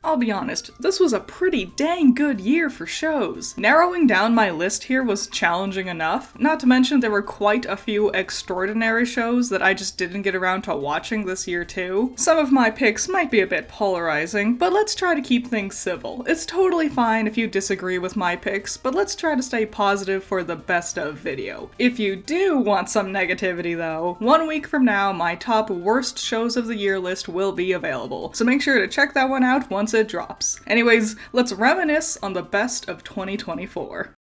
I'll be honest, this was a pretty dang good year for shows. Narrowing down my list here was challenging enough, not to mention there were quite a few extraordinary shows that I just didn't get around to watching this year too. Some of my picks might be a bit polarizing, but let's try to keep things civil. It's totally fine if you disagree with my picks, but let's try to stay positive for the best of video. If you do want some negativity though, 1 week from now my top worst shows of the year list will be available, so make sure to check that one out once it drops. Anyways, let's reminisce on the best of 2024.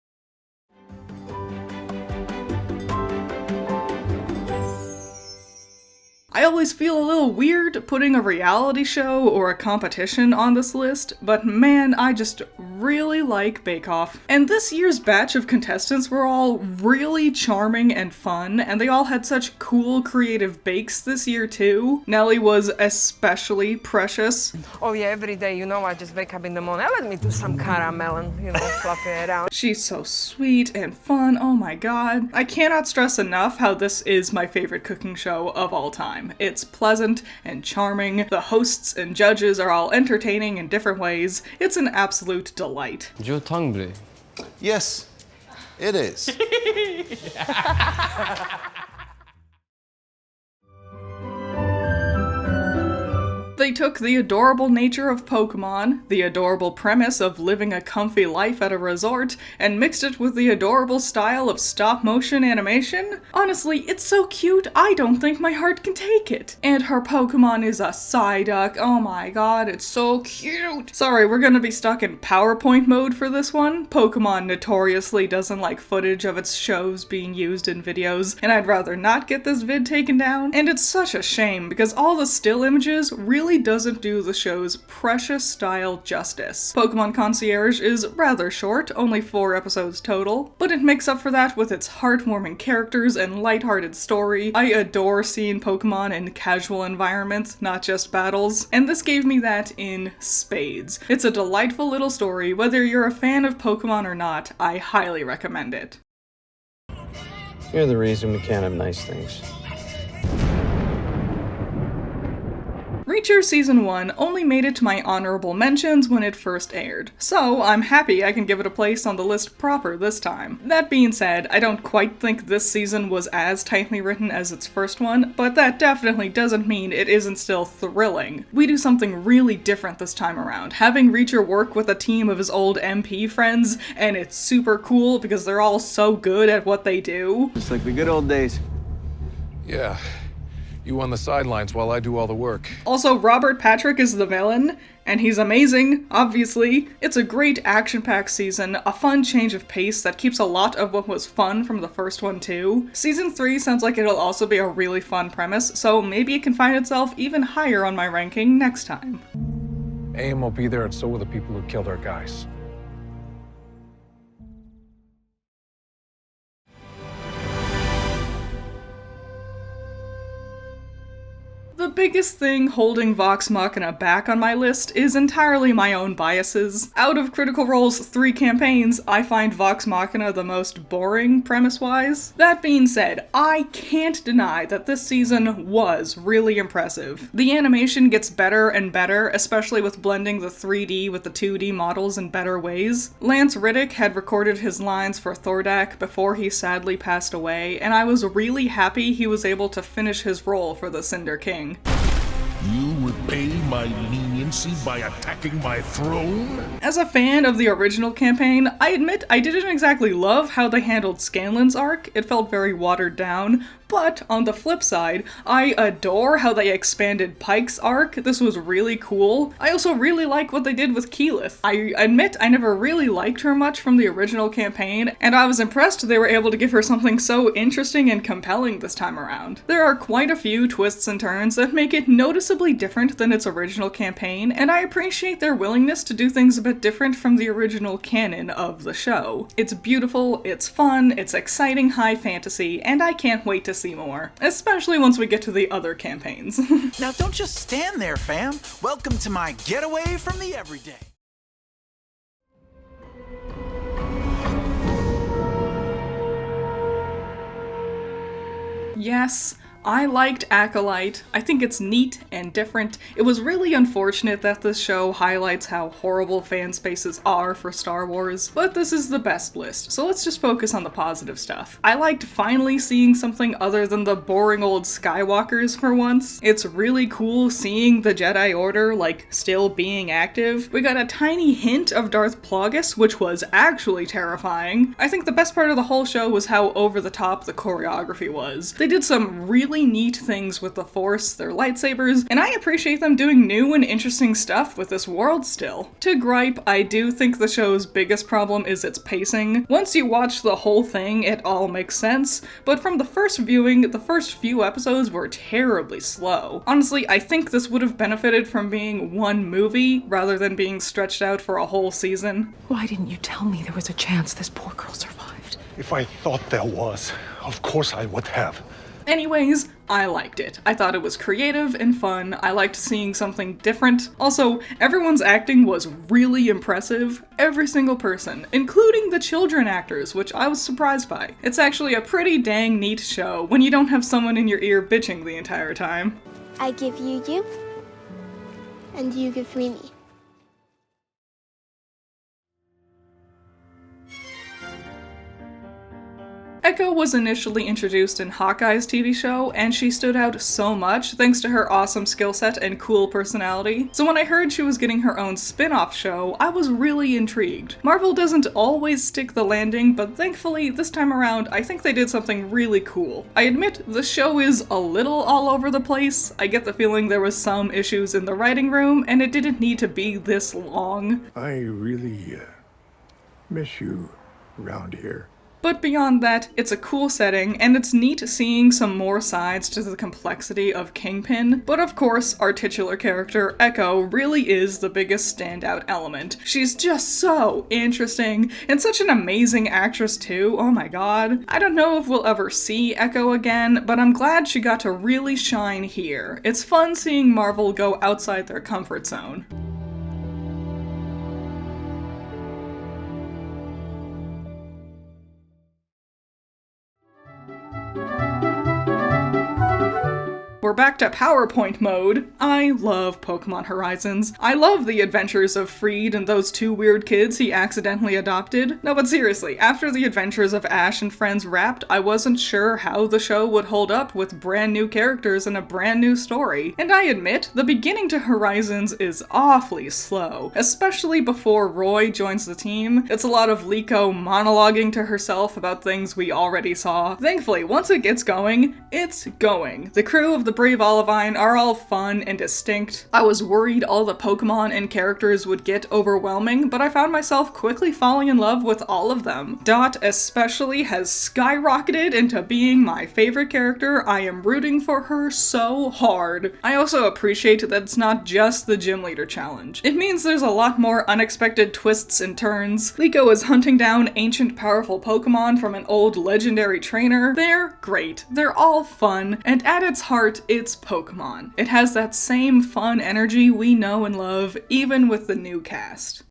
I always feel a little weird putting a reality show or a competition on this list, but man, I just really like Bake Off. And this year's batch of contestants were all really charming and fun, and they all had such cool creative bakes this year too. Nelly was especially precious. Oh yeah, every day, I just wake up in the morning, let me do some caramel and, fluff it out. She's so sweet and fun, oh my god. I cannot stress enough how this is my favorite cooking show of all time. It's pleasant and charming, the hosts and judges are all entertaining in different ways. It's an absolute delight. Your tongue bleu. Yes, it is. They took the adorable nature of Pokemon, the adorable premise of living a comfy life at a resort, and mixed it with the adorable style of stop-motion animation. Honestly, it's so cute, I don't think my heart can take it. And her Pokemon is a Psyduck. Oh my god, it's so cute. Sorry, we're gonna be stuck in PowerPoint mode for this one. Pokemon notoriously doesn't like footage of its shows being used in videos, and I'd rather not get this vid taken down. And it's such a shame, because all the still images really doesn't do the show's precious style justice. Pokemon Concierge is rather short, only 4 episodes total, but it makes up for that with its heartwarming characters and lighthearted story. I adore seeing Pokemon in casual environments, not just battles, and this gave me that in spades. It's a delightful little story. Whether you're a fan of Pokemon or not, I highly recommend it. You're the reason we can't have nice things. Reacher Season 1 only made it to my honorable mentions when it first aired, so I'm happy I can give it a place on the list proper this time. That being said, I don't quite think this season was as tightly written as its first one, but that definitely doesn't mean it isn't still thrilling. We do something really different this time around, having Reacher work with a team of his old MP friends, and it's super cool because they're all so good at what they do. It's like the good old days. Yeah. You on the sidelines while I do all the work. Also, Robert Patrick is the villain, and he's amazing, obviously. It's a great action-packed season, a fun change of pace that keeps a lot of what was fun from the first one too. Season 3 sounds like it'll also be a really fun premise, so maybe it can find itself even higher on my ranking next time. AM will be there, and so will the people who killed our guys. The biggest thing holding Vox Machina back on my list is entirely my own biases. Out of Critical Role's 3 campaigns, I find Vox Machina the most boring premise-wise. That being said, I can't deny that this season was really impressive. The animation gets better and better, especially with blending the 3D with the 2D models in better ways. Lance Riddick had recorded his lines for Thordak before he sadly passed away, and I was really happy he was able to finish his role for the Cinder King. You repay my leniency by attacking my throne? As a fan of the original campaign, I admit I didn't exactly love how they handled Scanlan's arc. It felt very watered down, but on the flip side, I adore how they expanded Pike's arc. This was really cool. I also really like what they did with Keyleth. I admit I never really liked her much from the original campaign, and I was impressed they were able to give her something so interesting and compelling this time around. There are quite a few twists and turns that make it noticeably different than its original campaign, and I appreciate their willingness to do things a bit different from the original canon of the show. It's beautiful, it's fun, it's exciting high fantasy, and I can't wait to see more, especially once we get to the other campaigns. Now don't just stand there, fam. Welcome to my getaway from the everyday. Yes, I liked Acolyte. I think it's neat and different. It was really unfortunate that this show highlights how horrible fan spaces are for Star Wars, but this is the best list, so let's just focus on the positive stuff. I liked finally seeing something other than the boring old Skywalkers for once. It's really cool seeing the Jedi Order, like, still being active. We got a tiny hint of Darth Plagueis, which was actually terrifying. I think the best part of the whole show was how over the top the choreography was. They did some really neat things with the Force, their lightsabers, and I appreciate them doing new and interesting stuff with this world still. To gripe, I do think the show's biggest problem is its pacing. Once you watch the whole thing, it all makes sense, but from the first viewing, the first few episodes were terribly slow. Honestly, I think this would have benefited from being one movie rather than being stretched out for a whole season. Why didn't you tell me there was a chance this poor girl survived? If I thought there was, of course I would have. Anyways, I liked it. I thought it was creative and fun. I liked seeing something different. Also, everyone's acting was really impressive. Every single person, including the children actors, which I was surprised by. It's actually a pretty dang neat show when you don't have someone in your ear bitching the entire time. I give you you, and you give me me. Echo was initially introduced in Hawkeye's TV show, and she stood out so much thanks to her awesome skill set and cool personality. So when I heard she was getting her own spin-off show, I was really intrigued. Marvel doesn't always stick the landing, but thankfully, this time around, I think they did something really cool. I admit, the show is a little all over the place. I get the feeling there was some issues in the writing room, and it didn't need to be this long. I really miss you around here. But beyond that, it's a cool setting, and it's neat seeing some more sides to the complexity of Kingpin. But of course, our titular character, Echo, really is the biggest standout element. She's just so interesting, and such an amazing actress too, oh my god. I don't know if we'll ever see Echo again, but I'm glad she got to really shine here. It's fun seeing Marvel go outside their comfort zone. We're back to PowerPoint mode. I love Pokemon Horizons. I love the adventures of Freed and those two weird kids he accidentally adopted. No, but seriously, after the adventures of Ash and friends wrapped, I wasn't sure how the show would hold up with brand new characters and a brand new story. And I admit, the beginning to Horizons is awfully slow, especially before Roy joins the team. It's a lot of Liko monologuing to herself about things we already saw. Thankfully, once it gets going, it's going. The crew of the Brave Olivine are all fun and distinct. I was worried all the Pokemon and characters would get overwhelming, but I found myself quickly falling in love with all of them. Dot especially has skyrocketed into being my favorite character. I am rooting for her so hard. I also appreciate that it's not just the Gym Leader challenge. It means there's a lot more unexpected twists and turns. Liko is hunting down ancient powerful Pokemon from an old legendary trainer. They're great. They're all fun, and at its heart, it's Pokemon. It has that same fun energy we know and love, even with the new cast.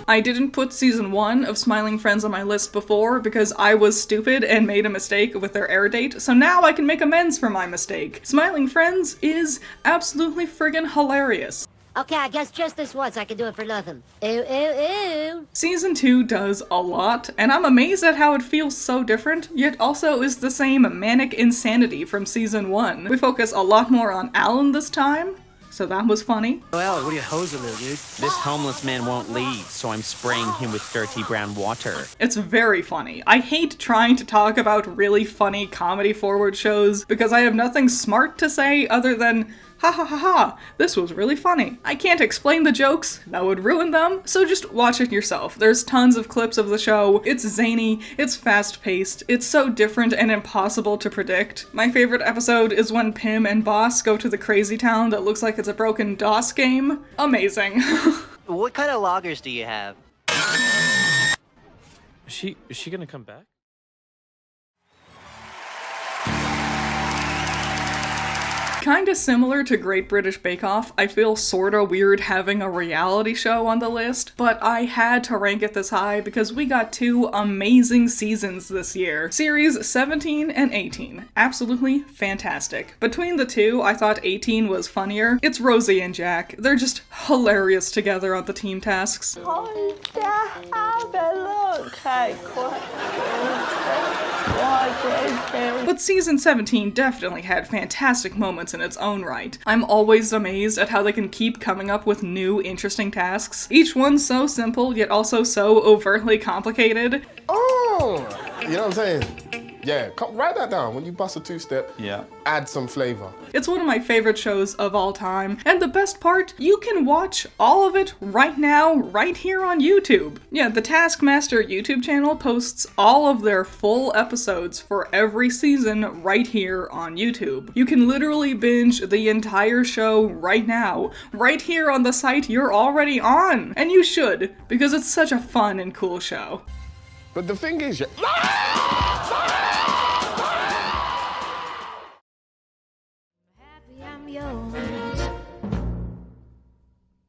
I didn't put season 1 of Smiling Friends on my list before because I was stupid and made a mistake with their air date, so now I can make amends for my mistake. Smiling Friends is absolutely friggin' hilarious. Okay, I guess just this once I can do it for nothing. Ew, ew, ew. Season 2 does a lot, and I'm amazed at how it feels so different, yet also is the same manic insanity from season 1. We focus a lot more on Alan this time, so that was funny. Well, what are you hosing there, dude? This homeless man won't leave, so I'm spraying him with dirty brown water. It's very funny. I hate trying to talk about really funny comedy-forward shows because I have nothing smart to say other than ha ha ha ha, this was really funny. I can't explain the jokes, that would ruin them, so just watch it yourself. There's tons of clips of the show, it's zany, it's fast-paced, it's so different and impossible to predict. My favorite episode is when Pim and Boss go to the crazy town that looks like it's a broken DOS game. Amazing. What kind of loggers do you have? Is she gonna come back? Kinda similar to Great British Bake Off, I feel sorta weird having a reality show on the list, but I had to rank it this high because we got 2 amazing seasons this year. Series 17 and 18. Absolutely fantastic. Between the two, I thought 18 was funnier. It's Rosie and Jack. They're just hilarious together on the team tasks. But season 17 definitely had fantastic moments in its own right. I'm always amazed at how they can keep coming up with new, interesting tasks. Each one so simple, yet also so overtly complicated. Oh! You know what I'm saying? Yeah, write that down. When you bust a 2-step, add some flavor. It's one of my favorite shows of all time, and the best part, you can watch all of it right now, right here on YouTube. Yeah, the Taskmaster YouTube channel posts all of their full episodes for every season right here on YouTube. You can literally binge the entire show right now, right here on the site you're already on. And you should, because it's such a fun and cool show. But the thing is,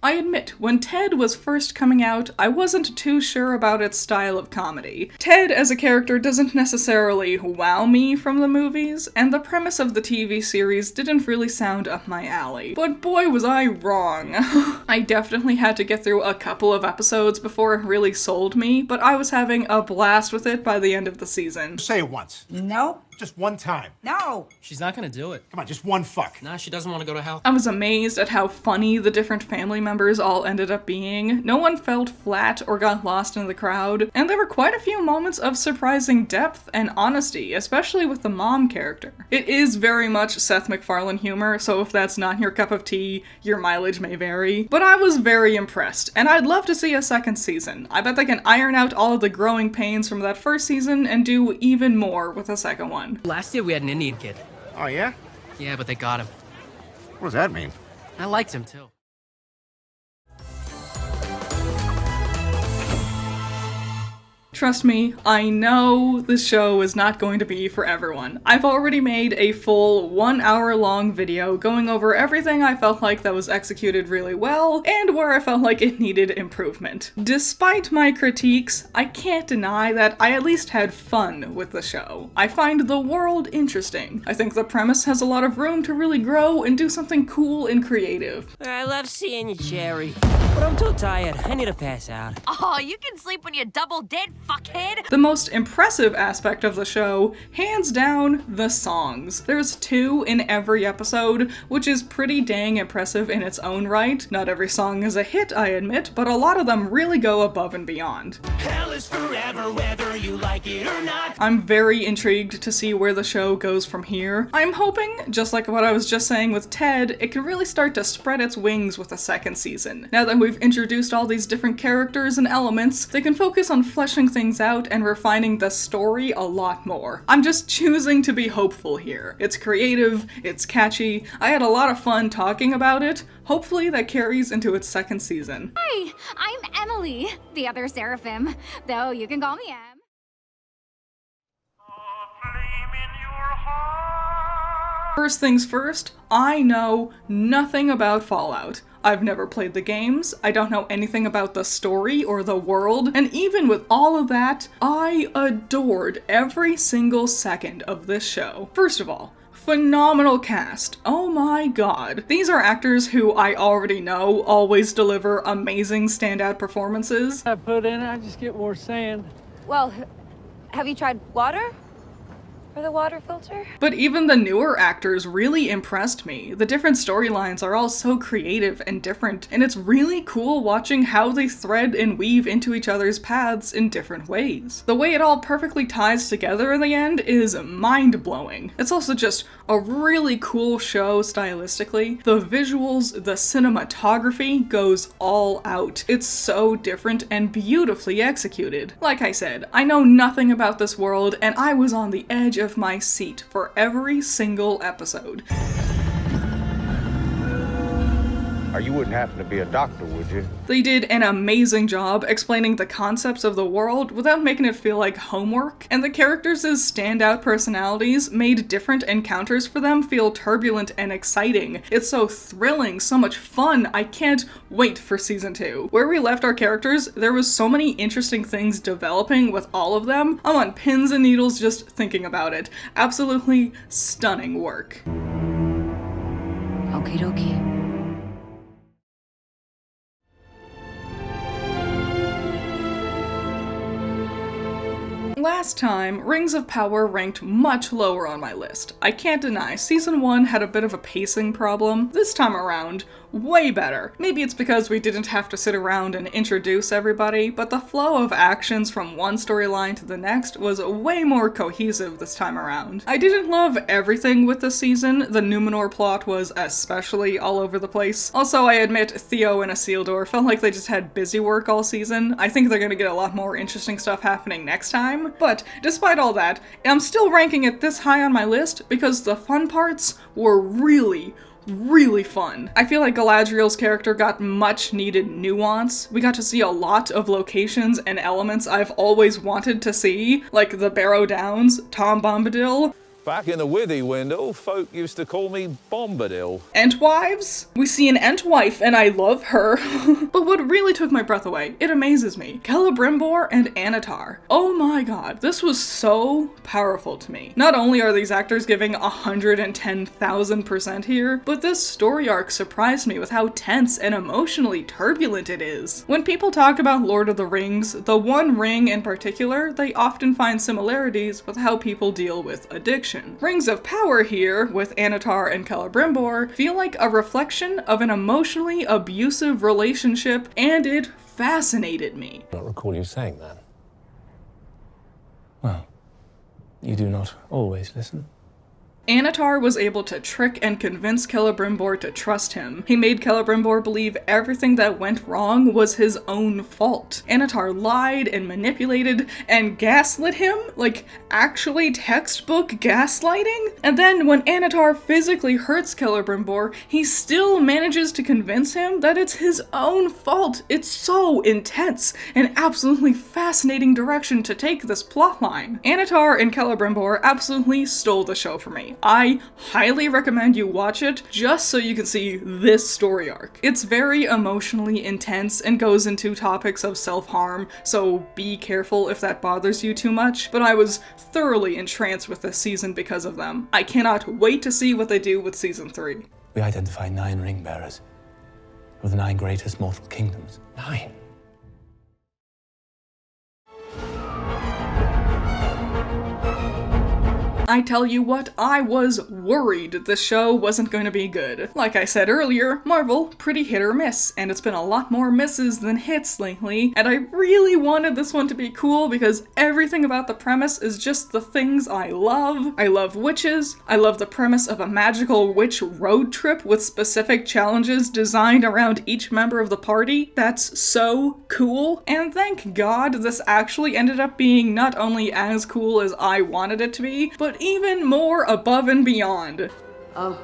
I admit, when Ted was first coming out, I wasn't too sure about its style of comedy. Ted as a character doesn't necessarily wow me from the movies, and the premise of the TV series didn't really sound up my alley. But boy was I wrong. I definitely had to get through a couple of episodes before it really sold me, but I was having a blast with it by the end of the season. Say it once. No. Just one time. No. She's not gonna do it. Come on, just one fuck. Nah, she doesn't want to go to hell. I was amazed at how funny the different family members all ended up being. No one felt flat or got lost in the crowd, and there were quite a few moments of surprising depth and honesty, especially with the mom character. It is very much Seth MacFarlane humor, so if that's not your cup of tea, your mileage may vary. But I was very impressed, and I'd love to see a second season. I bet they can iron out all of the growing pains from that first season and do even more with a second one. Last year we had an Indian kid. Oh, yeah? Yeah, but they got him. What does that mean? I liked him, too. Trust me, I know this show is not going to be for everyone. I've already made a full 1-hour-long video going over everything I felt like that was executed really well, and where I felt like it needed improvement. Despite my critiques, I can't deny that I at least had fun with the show. I find the world interesting. I think the premise has a lot of room to really grow and do something cool and creative. I love seeing you, Jerry, but I'm too tired. I need to pass out. Oh, you can sleep when you double dead, fuckhead! The most impressive aspect of the show, hands down, the songs. There's 2 in every episode, which is pretty dang impressive in its own right. Not every song is a hit, I admit, but a lot of them really go above and beyond. Hell is forever, whether you like it or not. I'm very intrigued to see where the show goes from here. I'm hoping, just like what I was just saying with Ted, it can really start to spread its wings with a second season. Now that we've introduced all these different characters and elements, they can focus on fleshing things out and refining the story a lot more. I'm just choosing to be hopeful here. It's creative, it's catchy, I had a lot of fun talking about it. Hopefully that carries into its second season. Hi, I'm Emily, the other Seraphim, though you can call me Em. First things first, I know nothing about Fallout. I've never played the games, I don't know anything about the story or the world, and even with all of that, I adored every single second of this show. First of all, phenomenal cast. Oh my god. These are actors who I already know always deliver amazing standout performances. I put in it, I just get more sand. Well, have you tried water? For the water filter? But even the newer actors really impressed me. The different storylines are all so creative and different, and it's really cool watching how they thread and weave into each other's paths in different ways. The way it all perfectly ties together in the end is mind-blowing. It's also just a really cool show stylistically. The visuals, the cinematography goes all out. It's so different and beautifully executed. Like I said, I know nothing about this world, and I was on the edge of my seat for every single episode. You wouldn't happen to be a doctor, would you? They did an amazing job explaining the concepts of the world without making it feel like homework, and the characters' standout personalities made different encounters for them feel turbulent and exciting. It's so thrilling, so much fun. I can't wait for season 2. Where we left our characters, there was so many interesting things developing with all of them. I'm on pins and needles just thinking about it. Absolutely stunning work. Okie dokie. Last time, Rings of Power ranked much lower on my list. I can't deny, season 1 had a bit of a pacing problem. This time around, way better. Maybe it's because we didn't have to sit around and introduce everybody, but the flow of actions from one storyline to the next was way more cohesive this time around. I didn't love everything with this season. The Numenor plot was especially all over the place. Also, I admit Theo and Isildur felt like they just had busy work all season. I think they're gonna get a lot more interesting stuff happening next time, but despite all that, I'm still ranking it this high on my list because the fun parts were really fun. I feel like Galadriel's character got much needed nuance. We got to see a lot of locations and elements I've always wanted to see, like the Barrow Downs, Tom Bombadil. Back in the Withy window, folk used to call me Bombadil. Entwives? We see an Entwife, and I love her. But what really took my breath away, it amazes me, Celebrimbor and Anatar. Oh my god, this was so powerful to me. Not only are these actors giving 110,000% here, but this story arc surprised me with how tense and emotionally turbulent it is. When people talk about Lord of the Rings, the One Ring in particular, they often find similarities with how people deal with addiction. Rings of Power here, with Anatar and Celebrimbor, feel like a reflection of an emotionally abusive relationship, and it fascinated me. I don't recall you saying that. Well, you do not always listen. Anatar was able to trick and convince Celebrimbor to trust him. He made Celebrimbor believe everything that went wrong was his own fault. Anatar lied and manipulated and gaslit him, like actually textbook gaslighting. And then when Anatar physically hurts Celebrimbor, he still manages to convince him that it's his own fault. It's so intense, an absolutely fascinating direction to take this plotline. Anatar and Celebrimbor absolutely stole the show for me. I highly recommend you watch it just so you can see this story arc. It's very emotionally intense and goes into topics of self-harm, so be careful if that bothers you too much, but I was thoroughly entranced with this season because of them. I cannot wait to see what they do with season 3. We identify 9 ring bearers of the 9 greatest mortal kingdoms. 9. I tell you what, I was worried the show wasn't going to be good. Like I said earlier, Marvel, pretty hit or miss, and it's been a lot more misses than hits lately, and I really wanted this one to be cool because everything about the premise is just the things I love. I love witches, I love the premise of a magical witch road trip with specific challenges designed around each member of the party. That's so cool, and thank God this actually ended up being not only as cool as I wanted it to be, but even more above and beyond. Oh,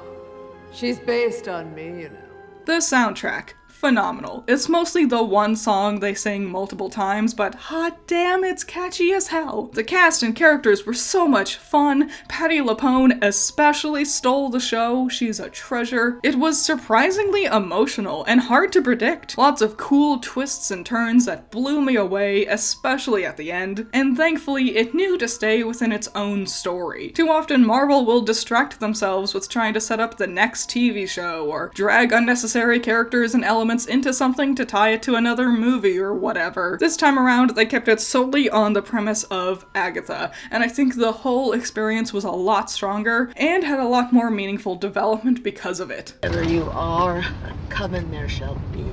she's based on me, you know. The soundtrack. Phenomenal. It's mostly the one song they sing multiple times, but hot damn, it's catchy as hell. The cast and characters were so much fun. Patti LuPone especially stole the show. She's a treasure. It was surprisingly emotional and hard to predict. Lots of cool twists and turns that blew me away, especially at the end, and thankfully it knew to stay within its own story. Too often Marvel will distract themselves with trying to set up the next TV show or drag unnecessary characters and elements into something to tie it to another movie or whatever. This time around, they kept it solely on the premise of Agatha, and I think the whole experience was a lot stronger and had a lot more meaningful development because of it. Wherever you are, a coven there shall be.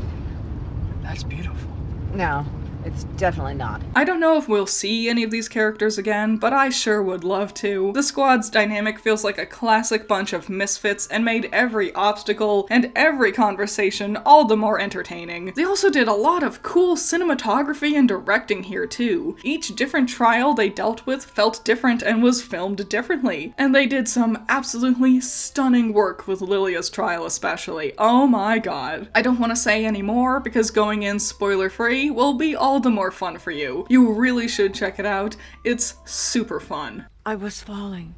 That's beautiful. Now, It's definitely not. I don't know if we'll see any of these characters again, but I sure would love to. The squad's dynamic feels like a classic bunch of misfits and made every obstacle and every conversation all the more entertaining. They also did a lot of cool cinematography and directing here too. Each different trial they dealt with felt different and was filmed differently. And they did some absolutely stunning work with Lilia's trial especially. Oh my god. I don't want to say any more because going in spoiler free will be all the more fun for you. You really should check it out. It's super fun. I was falling.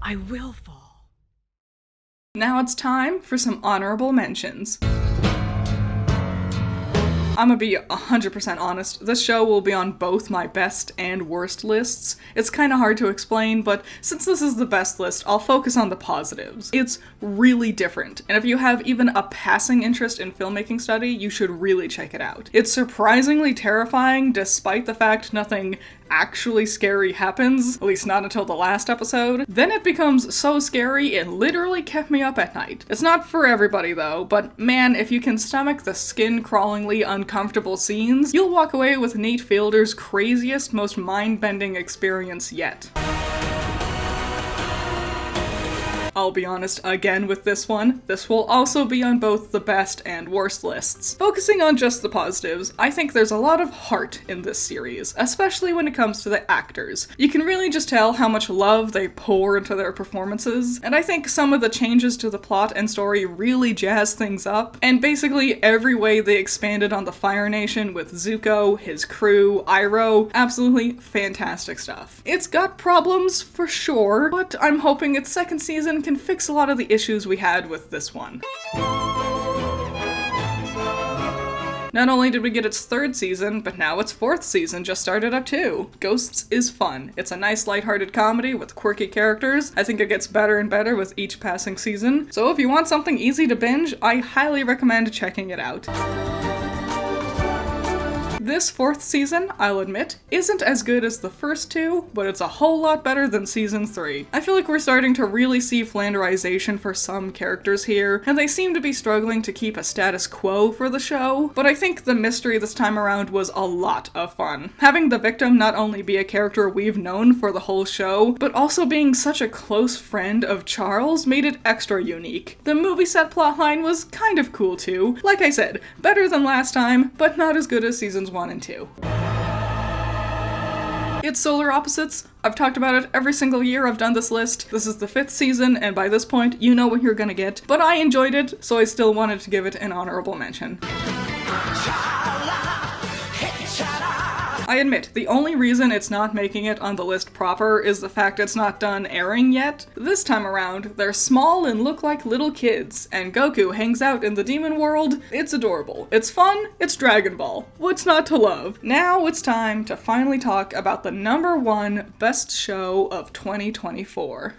I will fall. Now it's time for some honorable mentions. I'm gonna be 100% honest, this show will be on both my best and worst lists. It's kinda hard to explain, but since this is the best list, I'll focus on the positives. It's really different, and if you have even a passing interest in filmmaking study, you should really check it out. It's surprisingly terrifying, despite the fact nothing actually scary happens, at least not until the last episode. Then it becomes so scary it literally kept me up at night. It's not for everybody though, but man, if you can stomach the skin-crawlingly uncomfortable scenes, you'll walk away with Nate Fielder's craziest, most mind-bending experience yet. I'll be honest again with this one, this will also be on both the best and worst lists. Focusing on just the positives, I think there's a lot of heart in this series, especially when it comes to the actors. You can really just tell how much love they pour into their performances, and I think some of the changes to the plot and story really jazz things up, and basically every way they expanded on the Fire Nation with Zuko, his crew, Iroh, absolutely fantastic stuff. It's got problems for sure, but I'm hoping its second season can fix a lot of the issues we had with this one. Not only did we get its third season, but now its fourth season just started up too. Ghosts is fun. It's a nice lighthearted comedy with quirky characters. I think it gets better and better with each passing season. So if you want something easy to binge, I highly recommend checking it out. This fourth season, I'll admit, isn't as good as the first two, but it's a whole lot better than season 3. I feel like we're starting to really see Flanderization for some characters here, and they seem to be struggling to keep a status quo for the show, but I think the mystery this time around was a lot of fun. Having the victim not only be a character we've known for the whole show, but also being such a close friend of Charles made it extra unique. The movie set plotline was kind of cool too. Like I said, better than last time, but not as good as seasons 1 and 2. It's Solar Opposites. I've talked about it every single year I've done this list. This is the 5th season, and by this point, you know what you're gonna get. But I enjoyed it, so I still wanted to give it an honorable mention. I admit, the only reason it's not making it on the list proper is the fact it's not done airing yet. This time around, they're small and look like little kids, and Goku hangs out in the demon world. It's adorable. It's fun. It's Dragon Ball. What's not to love? Now it's time to finally talk about the #1 best show of 2024.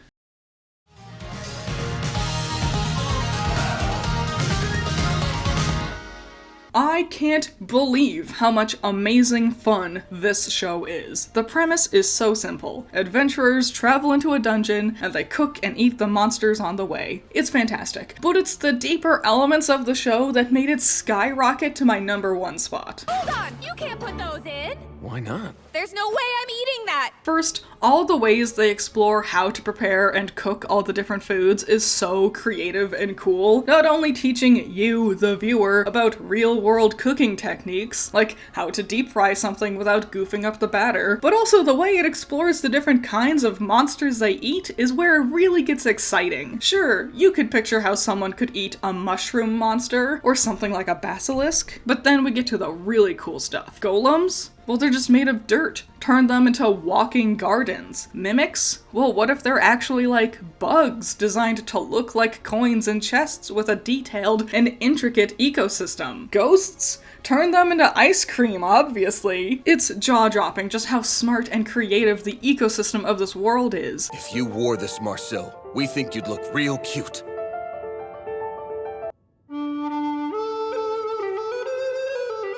I can't believe how much amazing fun this show is. The premise is so simple. Adventurers travel into a dungeon, and they cook and eat the monsters on the way. It's fantastic. But it's the deeper elements of the show that made it skyrocket to my #1 spot. Hold on! You can't put those in! Why not? There's no way I'm eating that! First, all the ways they explore how to prepare and cook all the different foods is so creative and cool. Not only teaching you, the viewer, about real-world cooking techniques, like how to deep fry something without goofing up the batter, but also the way it explores the different kinds of monsters they eat is where it really gets exciting. Sure, you could picture how someone could eat a mushroom monster, or something like a basilisk, but then we get to the really cool stuff. Golems? Well, they're just made of dirt. Turn them into walking gardens. Mimics? Well, what if they're actually like bugs designed to look like coins in chests with a detailed and intricate ecosystem? Ghosts? Turn them into ice cream, obviously. It's jaw-dropping just how smart and creative the ecosystem of this world is. If you wore this, Marcel, we think you'd look real cute.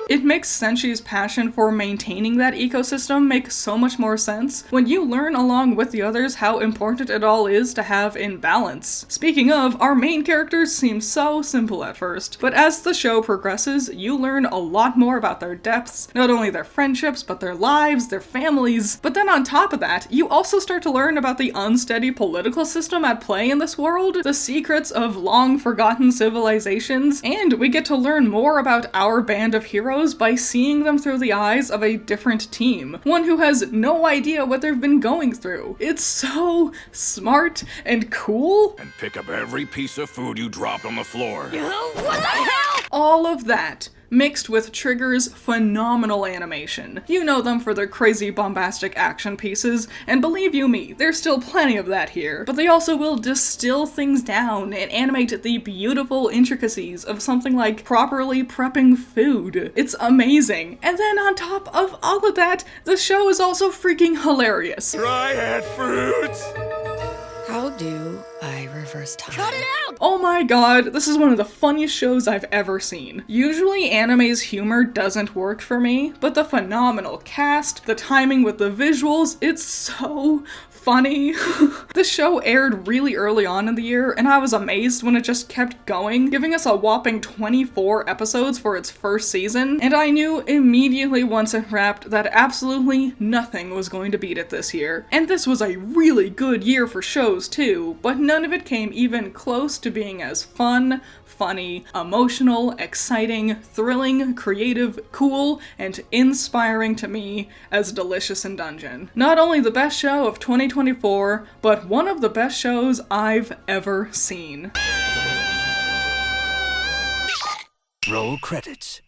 It makes Senshi's passion for maintaining that ecosystem make so much more sense when you learn along with the others how important it all is to have in balance. Speaking of, our main characters seem so simple at first, but as the show progresses, you learn a lot more about their depths, not only their friendships, but their lives, their families. But then on top of that, you also start to learn about the unsteady political system at play in this world, the secrets of long-forgotten civilizations, and we get to learn more about our band of heroes by seeing them through the eyes of a different team, one who has no idea what they've been going through. It's so smart and cool. And pick up every piece of food you drop on the floor. What the hell? All of that mixed with Trigger's phenomenal animation. You know them for their crazy bombastic action pieces, and believe you me, there's still plenty of that here, but they also will distill things down and animate the beautiful intricacies of something like properly prepping food. It's amazing. And then on top of all of that, the show is also freaking hilarious. Dryad fruits! How do I reverse time? Cut it out! Oh my god, this is one of the funniest shows I've ever seen. Usually anime's humor doesn't work for me, but the phenomenal cast, the timing with the visuals, it's so funny. This show aired really early on in the year, and I was amazed when it just kept going, giving us a whopping 24 episodes for its first season, and I knew immediately once it wrapped that absolutely nothing was going to beat it this year. And this was a really good year for shows too, but none of it came even close to being as fun, funny, emotional, exciting, thrilling, creative, cool, and inspiring to me as Delicious in Dungeon. Not only the best show of 2024, but one of the best shows I've ever seen. Roll credits.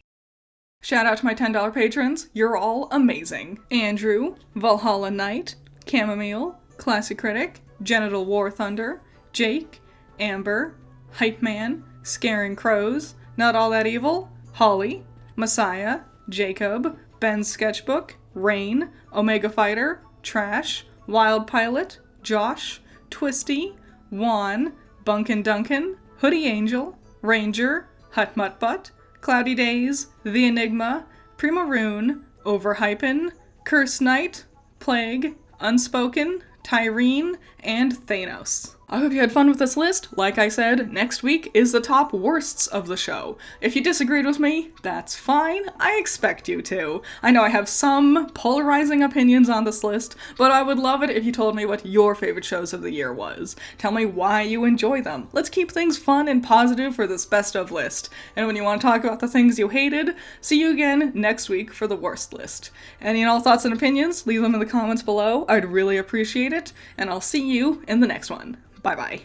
Shout out to my $10 patrons, you're all amazing. Andrew, Valhalla Knight, Chamomile, Classic Critic, Genital War Thunder, Jake, Amber, Hype Man, Scaring Crows, Not All That Evil, Holly, Messiah, Jacob, Ben's Sketchbook, Rain, Omega Fighter, Trash, Wild Pilot, Josh, Twisty, Juan, Bunkin Duncan, Hoodie Angel, Ranger, Hut Mutt Butt, Cloudy Days, The Enigma, Prima Rune, Overhypen, Curse Knight, Plague, Unspoken, Tyrene, and Thanos. I hope you had fun with this list. Like I said, next week is the top worsts of the show. If you disagreed with me, that's fine. I expect you to. I know I have some polarizing opinions on this list, but I would love it if you told me what your favorite shows of the year was. Tell me why you enjoy them. Let's keep things fun and positive for this best of list. And when you want to talk about the things you hated, see you again next week for the worst list. Any and all thoughts and opinions, leave them in the comments below. I'd really appreciate it, and I'll see you in the next one. Bye-bye.